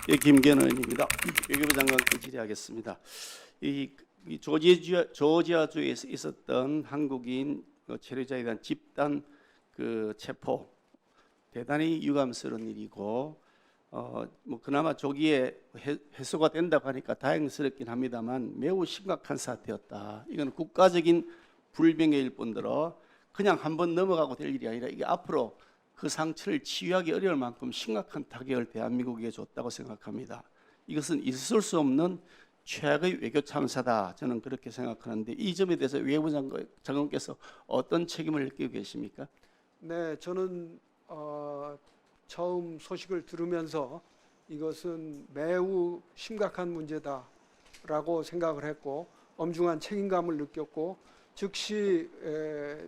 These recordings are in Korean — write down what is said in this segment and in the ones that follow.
예, 김기현 의원입니다. 외교부 장관께 질의하겠습니다. 이 조지아주에 있었던 한국인 체류자에 대한 집단 체포 대단히 유감스러운 일이고 뭐 그나마 조기에 해소가 된다고 하니까 다행스럽긴 합니다만 매우 심각한 사태였다. 이건 국가적인 불명예일 뿐더러 그냥 한번 넘어가고 될 일이 아니라 이게 앞으로 그 상처를 치유하기 어려울 만큼 심각한 타격을 대한민국에 줬다고 생각합니다. 이것은 있을 수 없는 최악의 외교 참사다. 저는 그렇게 생각하는데 이 점에 대해서 외교부 장관께서 어떤 책임을 느끼고 계십니까? 네, 저는 처음 소식을 들으면서 이것은 매우 심각한 문제다라고 생각을 했고 엄중한 책임감을 느꼈고 즉시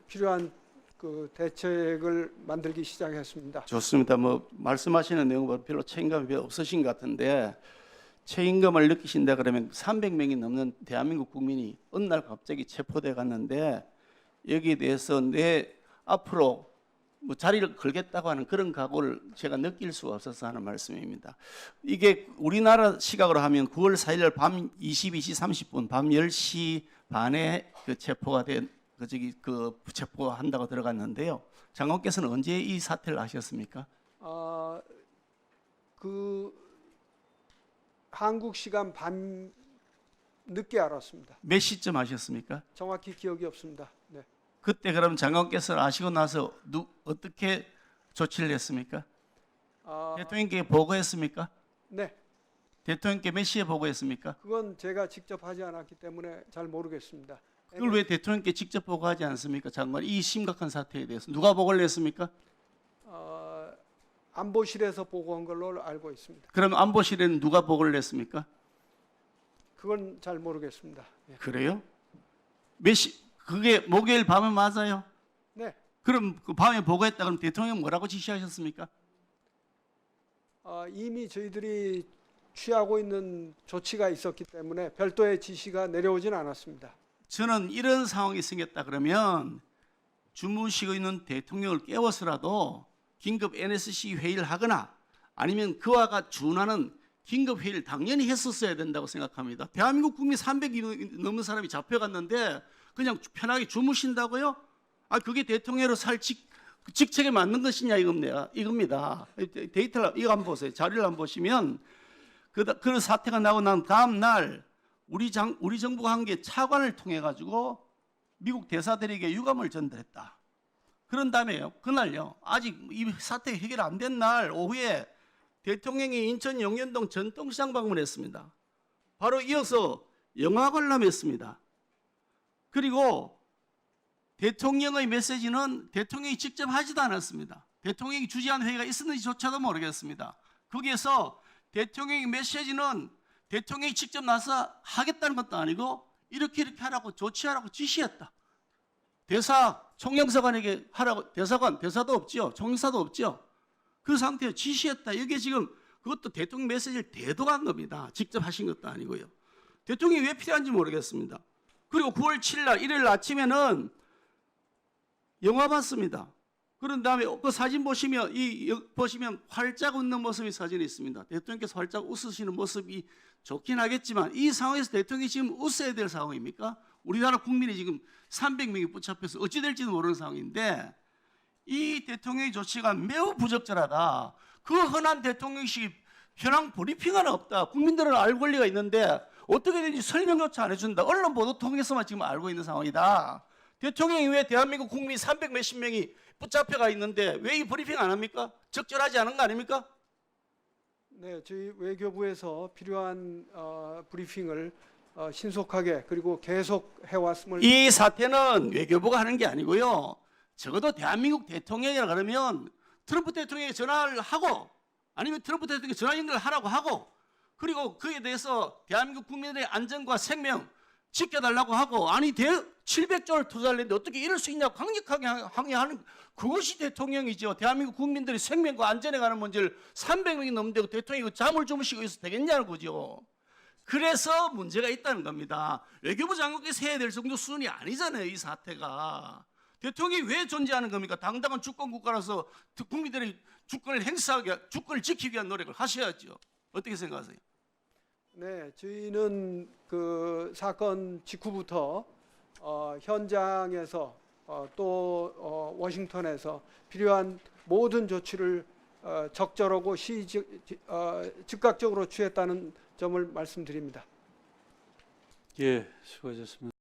필요한 그 대책을 만들기 시작했습니다. 좋습니다. 뭐 말씀하시는 내용은 별로 책임감이 별로 없으신 것 같은데 책임감을 느끼신다 그러면 300명이 넘는 대한민국 국민이 어느 날 갑자기 체포돼 갔는데 여기에 대해서 내 앞으로 뭐 자리를 걸겠다고 하는 그런 각오를 제가 느낄 수가 없어서 하는 말씀입니다. 이게 우리나라 시각으로 하면 9월 4일 밤 22시 30분 밤 10시 반에 그 체포가 된 체포한다고 들어갔는데요. 장관께서는 언제 이 사태를 아셨습니까? 그 한국 시간 밤 늦게 알았습니다. 몇 시쯤 아셨습니까? 정확히 기억이 없습니다. 네. 그때 그럼 장관께서 아시고 나서 어떻게 조치를 했습니까? 대통령께 보고했습니까? 네. 대통령께 몇 시에 보고했습니까? 그건 제가 직접 하지 않았기 때문에 잘 모르겠습니다. 그걸 왜 대통령께 직접 보고하지 않습니까? 장관, 이 심각한 사태에 대해서 누가 보고를 했습니까? 안보실에서 보고한 걸로 알고 있습니다. 그럼 안보실에는 누가 보고를 했습니까? 그건 잘 모르겠습니다. 네. 그래요? 몇 시? 그게 목요일 밤에 맞아요? 네. 그럼 그 밤에 보고했다 그럼 대통령 뭐라고 지시하셨습니까? 이미 저희들이 취하고 있는 조치가 있었기 때문에 별도의 지시가 내려오진 않았습니다. 저는 이런 상황이 생겼다 그러면 주무시고 있는 대통령을 깨워서라도 긴급 NSC 회의를 하거나 아니면 그와 준하는 긴급 회의를 당연히 했었어야 된다고 생각합니다. 대한민국 국민 300이 넘는 사람이 잡혀갔는데 그냥 편하게 주무신다고요? 그게 대통령으로 살 직책에 맞는 것이냐 이겁니다. 데이터를 이거 한번 보세요. 자료를 한번 보시면 그런 사태가 나고 난 다음 날 우리 정부가 한 게 차관을 통해 가지고 미국 대사들에게 유감을 전달했다. 그런 다음에요. 그날요. 아직 이 사태 해결 안 된 날 오후에 대통령이 인천 용현동 전통시장 방문했습니다. 바로 이어서 영화 관람했습니다. 그리고 대통령의 메시지는 대통령이 직접 하지도 않았습니다. 대통령이 주재한 회의가 있었는지조차도 모르겠습니다. 거기에서 대통령의 메시지는 대통령이 직접 나서 하겠다는 것도 아니고 이렇게 하라고 조치하라고 지시했다. 대사 총영사관에게 하라고 대사도 없죠. 총영사도 없죠. 그 상태에 지시했다. 이게 지금 그것도 대통령 메시지를 대동한 겁니다. 직접 하신 것도 아니고요. 대통령이 왜 필요한지 모르겠습니다. 그리고 9월 7일 날 일요일 아침에는 영화 봤습니다. 그런 다음에 그 사진 보시면 활짝 웃는 모습이 사진에 있습니다. 대통령께서 활짝 웃으시는 모습이 좋긴 하겠지만 이 상황에서 대통령이 지금 웃어야 될 상황입니까? 우리나라 국민이 지금 300명이 붙잡혀서 어찌 될지도 모르는 상황인데 이 대통령의 조치가 매우 부적절하다. 그 흔한 대통령식 현황 브리핑 하나 없다. 국민들은 알 권리가 있는데 어떻게 되는지 설명조차 안 해준다. 언론 보도 통해서만 지금 알고 있는 상황이다. 대통령이 왜 대한민국 국민 300 몇십 명이 붙잡혀가 있는데 왜 이 브리핑 안 합니까? 적절하지 않은 거 아닙니까? 네, 저희 외교부에서 필요한 브리핑을 신속하게 그리고 계속 해왔음을. 이 사태는 외교부가 하는 게 아니고요. 적어도 대한민국 대통령이라 그러면 트럼프 대통령에게 전화를 하고 아니면 트럼프 대통령에게 전화 연결을 하라고 하고 그리고 그에 대해서 대한민국 국민들의 안전과 생명 지켜달라고 하고 700조를 투자를 했는데 어떻게 이럴 수 있냐고 강력하게 항의하는 그것이 대통령이죠. 대한민국 국민들의 생명과 안전에 관한 문제를 300명이 넘는데 대통령이 잠을 주무시고 있어도 되겠냐는 거죠. 그래서 문제가 있다는 겁니다. 외교부 장관께서 해야 될 정도 수준이 아니잖아요. 이 사태가. 대통령이 왜 존재하는 겁니까? 당당한 주권 국가라서 국민들의 주권을 행사하게, 주권을 지키기 위한 노력을 하셔야죠. 어떻게 생각하세요? 네, 저희는 그 사건 직후부터 현장에서 또 워싱턴에서 필요한 모든 조치를 적절하고 즉각적으로 취했다는 점을 말씀드립니다. 예, 수고하셨습니다.